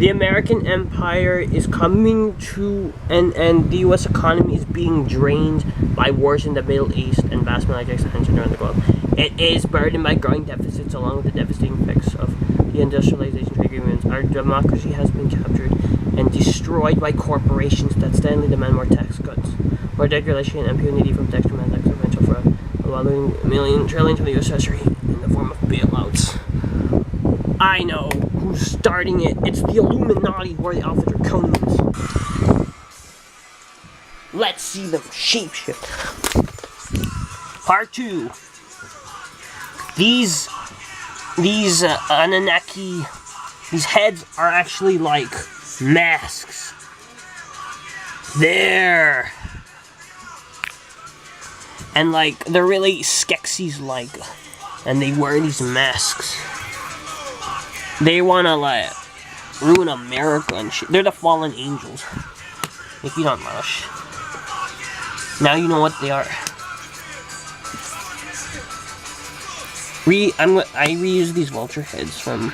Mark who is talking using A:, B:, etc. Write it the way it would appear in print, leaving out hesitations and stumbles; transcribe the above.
A: The American empire is coming to, and the U.S. economy is being drained by wars in the Middle East and vast military expansion around the globe. It is burdened by growing deficits along with the devastating effects of the industrialization trade agreements. Our democracy has been captured and destroyed by corporations that steadily demand more tax cuts, more degradation and impunity from tax demand, tax potential for $1 trillion to the U.S. Treasury in the form of bailouts. I know who's starting it. It's the Illuminati, who are the Alpha Draconians. Let's see them shapeshift. Part 2. These Anunaki, these heads are actually like masks. There. And like, they're really Skeksis-like. And they wear these masks. They wanna like ruin America and shit. They're the fallen angels. If you don't know, now you know what they are. I reuse these vulture heads from